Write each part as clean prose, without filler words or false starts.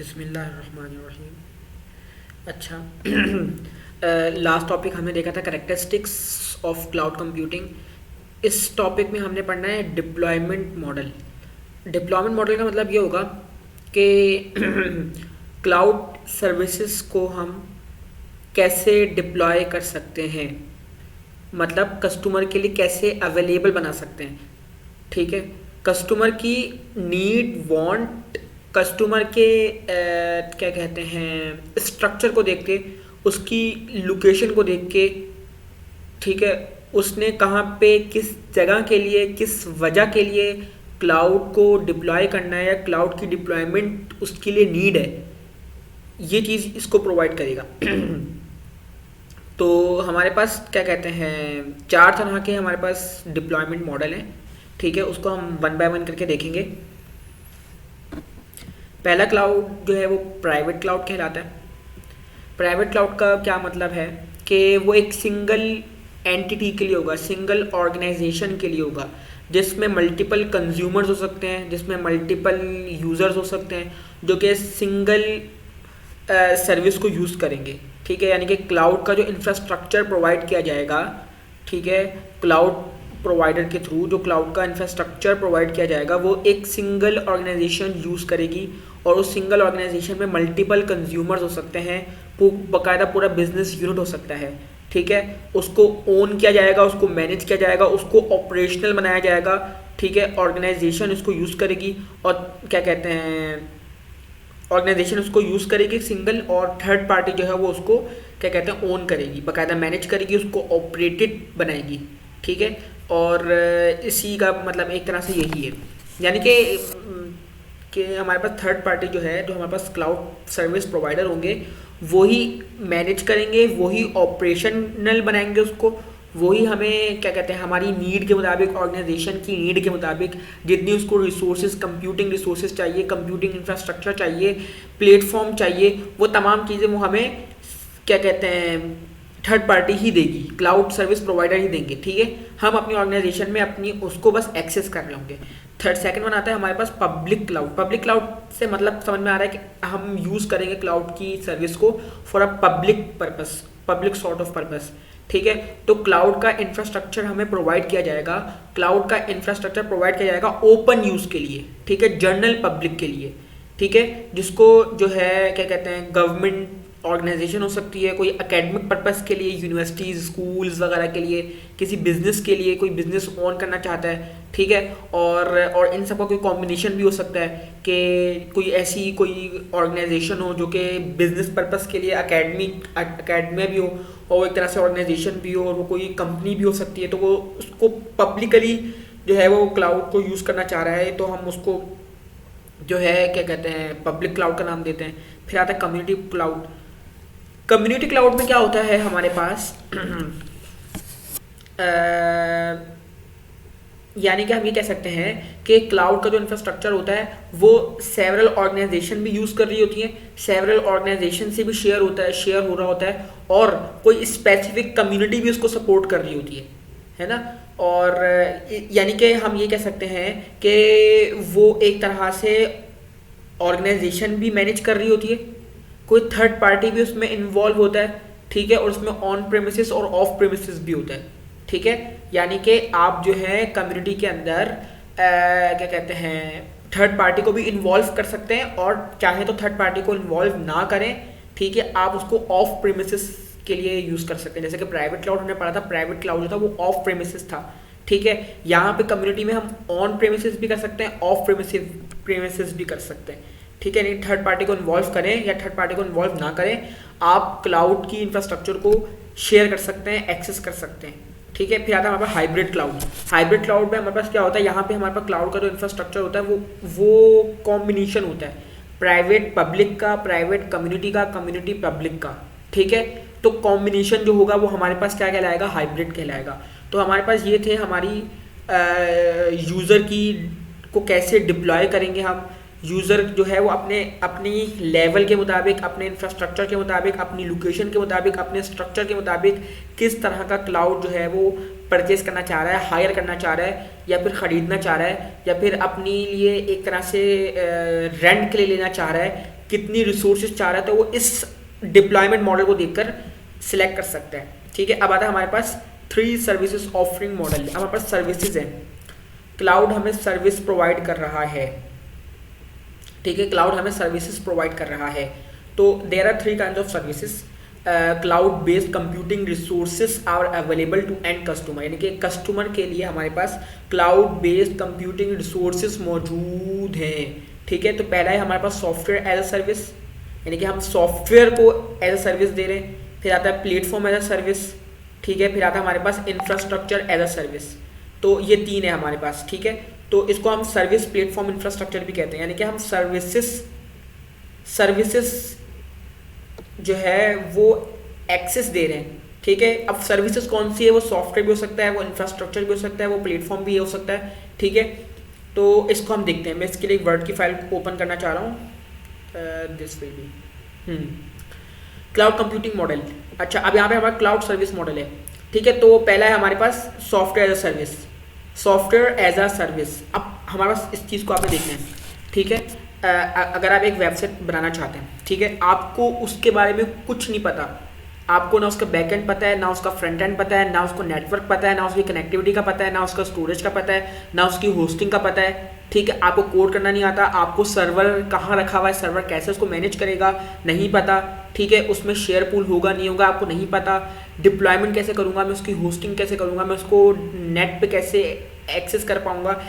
बिस्मिल्लाहिर्रहमानिर्रहीम। अच्छा, last topic हमने देखा था करेक्टरिस्टिक्स ऑफ क्लाउड कंप्यूटिंग। इस टॉपिक में हमने पढ़ना है डिप्लॉयमेंट मॉडल। डिप्लॉयमेंट मॉडल का मतलब ये होगा कि क्लाउड सर्विसेज को हम कैसे डिप्लॉय कर सकते हैं, मतलब कस्टमर के लिए कैसे अवेलेबल बना सकते हैं। ठीक है, कस्टमर की नीड वांट, कस्टमर के क्या कहते हैं स्ट्रक्चर को देख के, उसकी लोकेशन को देख के, ठीक है, उसने कहाँ पे किस जगह के लिए किस वजह के लिए क्लाउड को डिप्लॉय करना है या क्लाउड की डिप्लॉयमेंट उसके लिए नीड है, ये चीज़ इसको प्रोवाइड करेगा। तो हमारे पास क्या कहते हैं चार तरह के हमारे पास डिप्लॉयमेंट मॉडल हैं। ठीक है, उसको हम वन बाय वन करके देखेंगे। पहला क्लाउड जो है वो प्राइवेट क्लाउड कहलाता है। प्राइवेट क्लाउड का क्या मतलब है कि वो एक सिंगल एंटिटी के लिए होगा, सिंगल ऑर्गेनाइजेशन के लिए होगा, जिसमें मल्टीपल कंज्यूमर्स हो सकते हैं, जिसमें मल्टीपल यूज़र्स हो सकते हैं, जो कि सिंगल सर्विस को यूज़ करेंगे। ठीक है, यानी कि क्लाउड का जो इंफ्रास्ट्रक्चर प्रोवाइड किया जाएगा, ठीक है, क्लाउड प्रोवाइडर के थ्रू जो क्लाउड का इंफ्रास्ट्रक्चर प्रोवाइड किया जाएगा वो एक सिंगल ऑर्गेनाइजेशन यूज़ करेगी, और उस सिंगल ऑर्गेनाइजेशन में मल्टीपल कंज्यूमर्स हो सकते हैं, बाकायदा पूरा बिजनेस यूनिट हो सकता है। ठीक है, उसको ओन किया जाएगा, उसको मैनेज किया जाएगा, उसको ऑपरेशनल बनाया जाएगा। ठीक है, ऑर्गेनाइजेशन इसको यूज़ करेगी, और क्या कहते हैं ऑर्गेनाइजेशन उसको यूज़ करेगी सिंगल, और थर्ड पार्टी जो है वो उसको क्या कहते हैं ओन करेगी, बाकायदा मैनेज करेगी, उसको ऑपरेटेड बनाएगी। ठीक है, और इसी का मतलब एक तरह से यही है, यानी कि हमारे पास थर्ड पार्टी जो है, जो हमारे पास क्लाउड सर्विस प्रोवाइडर होंगे, वही मैनेज करेंगे, वही ऑपरेशनल बनाएंगे उसको, वही हमें क्या कहते हैं हमारी नीड के मुताबिक, ऑर्गेनाइजेशन की नीड के मुताबिक जितनी उसको रिसोर्सेज, कंप्यूटिंग रिसोर्सेज चाहिए, कंप्यूटिंग इंफ्रास्ट्रक्चर चाहिए, प्लेटफॉर्म चाहिए, वो तमाम चीज़ें वो हमें क्या कहते हैं थर्ड पार्टी ही देगी, क्लाउड सर्विस प्रोवाइडर ही देंगे। ठीक है, हम अपनी ऑर्गेनाइजेशन में अपनी उसको बस एक्सेस कर रहे होंगे। थर्ड सेकंड वन आता है हमारे पास पब्लिक क्लाउड। पब्लिक क्लाउड से मतलब समझ में आ रहा है कि हम यूज़ करेंगे क्लाउड की सर्विस को for a public purpose, public sort of purpose. ठीक है, तो क्लाउड का इंफ्रास्ट्रक्चर हमें प्रोवाइड किया जाएगा, क्लाउड का इंफ्रास्ट्रक्चर प्रोवाइड किया जाएगा ओपन यूज़ के लिए। ठीक है, जनरल पब्लिक के लिए। ठीक है, जिसको जो है क्या कहते हैं गवर्नमेंट ऑर्गेनाइजेशन हो सकती है, कोई एकेडमिक पर्पस के लिए, यूनिवर्सिटीज़, स्कूल्स वगैरह के लिए, किसी बिजनेस के लिए, कोई बिजनेस ऑन करना चाहता है। ठीक है, और इन सब का कोई कॉम्बिनेशन भी हो सकता है कि कोई ऐसी कोई ऑर्गेनाइजेशन हो जो कि बिजनेस पर्पस के लिए एकेडमिया भी हो, और वो एक तरह से ऑर्गेनाइजेशन भी हो, और वो कोई कंपनी भी हो सकती है। तो वो उसको पब्लिकली जो है वो क्लाउड को यूज़ करना चाह रहा है, तो हम उसको जो है क्या कहते हैं पब्लिक क्लाउड का नाम देते हैं। फिर आता है कम्युनिटी क्लाउड। कम्युनिटी क्लाउड में क्या होता है हमारे पास यानी कि हम ये कह सकते हैं कि क्लाउड का जो इंफ्रास्ट्रक्चर होता है वो सेवरल ऑर्गेनाइजेशन भी यूज़ कर रही होती हैं, सेवरल ऑर्गेनाइजेशन से भी शेयर होता है, शेयर हो रहा होता है, और कोई स्पेसिफिक कम्युनिटी भी उसको सपोर्ट कर रही होती है ना। और यानी कि हम ये कह सकते हैं कि वो एक तरह से ऑर्गेनाइजेशन भी मैनेज कर रही होती है, कोई थर्ड पार्टी भी उसमें इन्वॉल्व होता है। ठीक है, और उसमें ऑन प्रेमिसेस और ऑफ प्रेमिसेस भी होता है। ठीक है, यानी कि आप जो है कम्युनिटी के अंदर क्या कहते हैं थर्ड पार्टी को भी इन्वॉल्व कर सकते हैं, और चाहे तो थर्ड पार्टी को इन्वॉल्व ना करें। ठीक है, आप उसको ऑफ प्रेमिसेस के लिए यूज़ कर सकते हैं। जैसे कि प्राइवेट क्लाउड हमने पढ़ा था, प्राइवेट क्लाउड जो था वो ऑफ प्रेमिसेस था। ठीक है, यहाँ पे कम्युनिटी में हम ऑन प्रेमिसेस भी कर सकते हैं, ऑफ प्रेमिसेस भी कर सकते हैं। ठीक है, नहीं थर्ड पार्टी को इन्वॉल्व करें या थर्ड पार्टी को इन्वॉल्व ना करें, आप क्लाउड की इंफ्रास्ट्रक्चर को शेयर कर सकते हैं, एक्सेस कर सकते हैं। ठीक है, फिर आता है हमारे पास हाइब्रिड क्लाउड। हाइब्रिड क्लाउड में हमारे पास क्या होता है, यहाँ पे हमारे पास क्लाउड का जो इंफ्रास्ट्रक्चर होता है वो कॉम्बिनेशन होता है प्राइवेट पब्लिक का, प्राइवेट कम्युनिटी का, कम्युनिटी पब्लिक का। ठीक है, तो कॉम्बिनेशन जो होगा वो हमारे पास क्या कहलाएगा, हाइब्रिड कहलाएगा। तो हमारे पास ये थे हमारी यूज़र की को कैसे डिप्लॉय करेंगे हम। यूज़र जो है वो अपनी लेवल के मुताबिक, अपने इंफ्रास्ट्रक्चर के मुताबिक, अपनी लोकेशन के मुताबिक, अपने स्ट्रक्चर के मुताबिक किस तरह का क्लाउड जो है वो परचेज करना चाह रहा है, हायर करना चाह रहा है, या फिर ख़रीदना चाह रहा है, या फिर अपने लिए एक तरह से रेंट के लिए लेना चाह रहा है, कितनी रिसोर्सेज चाह रहा है, तो वो इस डिप्लॉयमेंट मॉडल को देखकर सिलेक्ट कर सकता है। ठीक है, अब आता है हमारे पास 3 सर्विसेज ऑफरिंग मॉडल। हमारे पास सर्विसेज हैं, क्लाउड हमें सर्विस प्रोवाइड कर रहा है। ठीक है, क्लाउड हमें सर्विसेज प्रोवाइड कर रहा है। तो there are 3 kind of services. Cloud based computing resources are available to end customer, यानी कि कस्टमर के लिए हमारे पास क्लाउड बेस्ड कंप्यूटिंग रिसोर्सेज मौजूद हैं। ठीक है, तो पहला है हमारे पास सॉफ्टवेयर एज अ सर्विस, यानी कि हम सॉफ्टवेयर को एज अ सर्विस दे रहे हैं। फिर आता है प्लेटफॉर्म एज अ सर्विस। ठीक है, फिर आता है हमारे पास इंफ्रास्ट्रक्चर एज अ सर्विस। तो ये 3 है हमारे पास। ठीक है, तो इसको हम सर्विस, प्लेटफॉर्म, इंफ्रास्ट्रक्चर भी कहते हैं, यानी कि हम सर्विसेज जो है वो एक्सेस दे रहे हैं। ठीक है, अब सर्विसेज कौन सी है, वो सॉफ्टवेयर भी हो सकता है, वो इंफ्रास्ट्रक्चर भी हो सकता है, वो प्लेटफॉर्म भी हो सकता है। ठीक है, तो इसको हम देखते हैं। मैं इसके लिए एक वर्ड की फाइल ओपन करना चाह रहा हूँ। This will be cloud computing model. अच्छा, अब यहाँ पे हमारा क्लाउड सर्विस मॉडल है। ठीक है, तो पहला है हमारे पास software as a service, software as a service. अब हमारे पास इस चीज़ को आपने देखना है। ठीक है, अगर आप एक वेबसाइट बनाना चाहते हैं, ठीक है, आपको उसके बारे में कुछ नहीं पता, आपको ना उसका बैकएंड पता है, ना उसका फ्रंट एंड पता है, ना उसको नेटवर्क पता है, ना उसकी कनेक्टिविटी का पता है, ना उसका स्टोरेज का पता है, ना उसकी होस्टिंग का पता है। ठीक है, आपको कोड करना नहीं आता, आपको सर्वर कहाँ रखा हुआ है, सर्वर कैसे उसको मैनेज करेगा नहीं पता। ठीक है, उसमें शेयर पूल होगा नहीं होगा आपको नहीं पता, डिप्लॉयमेंट कैसे करूँगा मैं, उसकी होस्टिंग कैसे करूँगा मैं, उसको नेट पे कैसे एक्सेस कर पाऊँगा,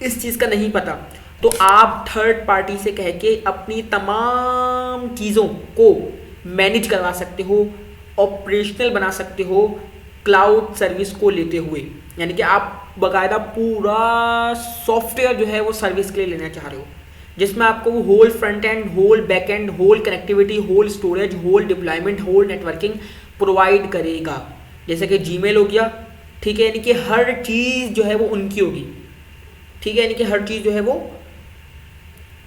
इस चीज़ का नहीं पता। तो आप थर्ड पार्टी से कह के अपनी तमाम चीज़ों को मैनेज करवा सकते हो, ऑपरेशनल बना सकते हो क्लाउड सर्विस को लेते हुए, यानी कि आप बाकायदा पूरा सॉफ्टवेयर जो है वो सर्विस के लिए लेना चाह रहे हो, जिसमें आपको whole front end, whole back end, whole connectivity, whole storage, whole deployment, whole networking provide करेगा। जैसे कि जीमेल हो गया। ठीक है, यानी कि हर चीज़ जो है वो उनकी होगी। ठीक है, यानी कि हर चीज़ जो है वो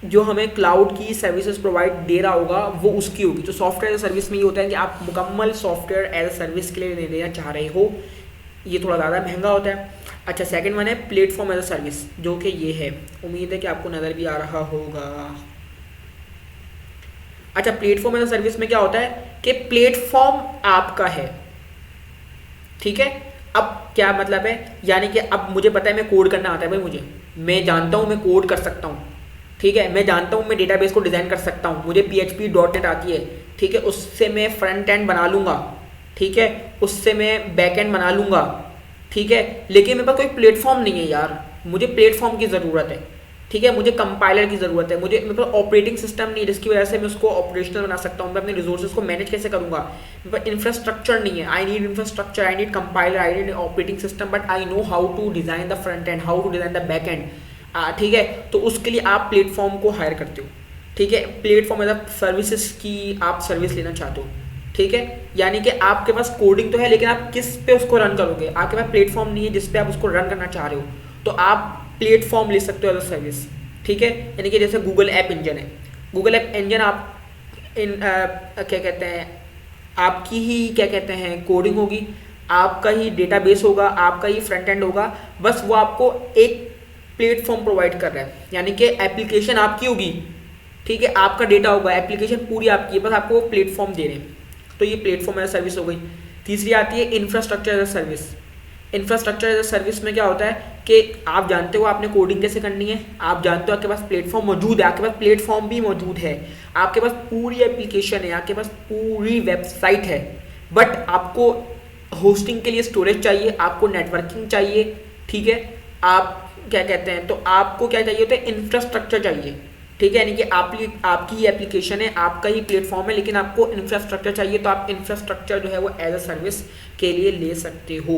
जो हमें क्लाउड की सर्विसेज प्रोवाइड दे रहा होगा वो उसकी होगी। तो सॉफ्टवेयर एज अ सर्विस में ये होता है कि आप मुकम्मल सॉफ्टवेयर एज अ सर्विस के लिए लेना चाह रहे हो, ये थोड़ा ज़्यादा महंगा होता है। अच्छा, सेकंड वन है प्लेटफॉर्म एज अ सर्विस, जो कि ये है, उम्मीद है कि आपको नज़र भी आ रहा होगा। अच्छा, प्लेटफॉर्म एज अ सर्विस में क्या होता है कि प्लेटफॉर्म आपका है। ठीक है, अब क्या मतलब है, यानी कि अब मुझे पता है मैं कोड करना आता है भाई, मैं जानता हूँ मैं कोड कर सकता हूँ। ठीक है, मैं जानता हूँ मैं डेटाबेस को डिज़ाइन कर सकता हूँ, मुझे PHP .NET आती है। ठीक है, उससे मैं फ्रंट एंड बना लूँगा। ठीक है, उससे मैं बैक एंड बना लूँगा। ठीक है, लेकिन मेरे पास कोई प्लेटफॉर्म नहीं है यार, मुझे प्लेटफॉर्म की ज़रूरत है। ठीक है, मुझे कंपाइलर की ज़रूरत है, मुझे मेरे पास ऑपरेटिंग सिस्टम नहीं है जिसकी वजह से मैं उसको ऑपरेशनल बना सकता हूँ, मैं अपने रिसोर्सेज को मैनेज कैसे करूँगा, मेरे पास इंफ्रास्ट्रक्चर नहीं है। I need infrastructure, I need compiler, I need operating system, but I know how to design the front end, how to design the back end. ठीक है, तो उसके लिए आप प्लेटफॉर्म को हायर करते हो। ठीक है, प्लेटफॉर्म एज अ सर्विसेज की आप सर्विस लेना चाहते हो। ठीक है, यानी कि आपके पास कोडिंग तो है लेकिन आप किस पे उसको रन करोगे, आपके पास प्लेटफॉर्म नहीं है जिस पे आप उसको रन करना चाह रहे हो, तो आप प्लेटफॉर्म ले सकते हो एज अ सर्विस। ठीक है, यानी कि जैसे गूगल ऐप इंजन है, गूगल ऐप इंजन आप क्या कहते हैं, आपकी ही क्या कहते हैं कोडिंग होगी, आपका ही डेटाबेस होगा, आपका ही फ्रंट एंड होगा, बस वो आपको एक प्लेटफॉर्म प्रोवाइड कर रहा है, यानी कि एप्लीकेशन आपकी होगी। ठीक है, आपका डेटा होगा, एप्लीकेशन पूरी आपकी है, बस आपको वो प्लेटफॉर्म दे रहे हैं। तो ये प्लेटफॉर्म एज अ सर्विस हो गई। तीसरी आती है infrastructure as a service. Infrastructure as a service में क्या होता है कि आप जानते हो आपने कोडिंग कैसे करनी है, आप जानते हो आपके पास प्लेटफॉर्म मौजूद है, आपके पास प्लेटफॉर्म भी मौजूद है, आपके पास पूरी एप्लीकेशन है, आपके पास पूरी वेबसाइट है, बट आपको होस्टिंग के लिए स्टोरेज चाहिए, आपको नेटवर्किंग चाहिए। ठीक है, आप क्या कहते हैं, तो आपको क्या चाहिए होता है, इंफ्रास्ट्रक्चर चाहिए। ठीक है, यानी कि आपकी एप्लीकेशन है, आपका ही प्लेटफॉर्म है, लेकिन आपको इंफ्रास्ट्रक्चर चाहिए, तो आप इंफ्रास्ट्रक्चर जो है वो एज अ सर्विस के लिए ले सकते हो।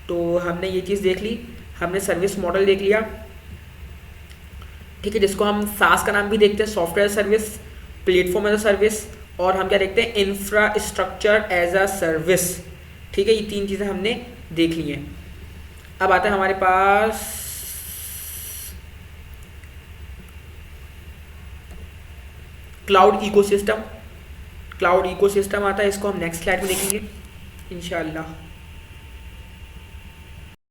तो हमने ये चीज़ देख ली, हमने सर्विस मॉडल देख लिया। ठीक है, जिसको हम सास का नाम भी देखते हैं, software service, platform as a service, और हम क्या देखते हैं, इंफ्रास्ट्रक्चर एज अ सर्विस। ठीक है, ये 3 चीज़ें हमने देख ली हैं। अब आता है हमारे पास क्लाउड इकोसिस्टम। क्लाउड इकोसिस्टम आता है, इसको हम नेक्स्ट स्लाइड में देखेंगे इंशाल्लाह।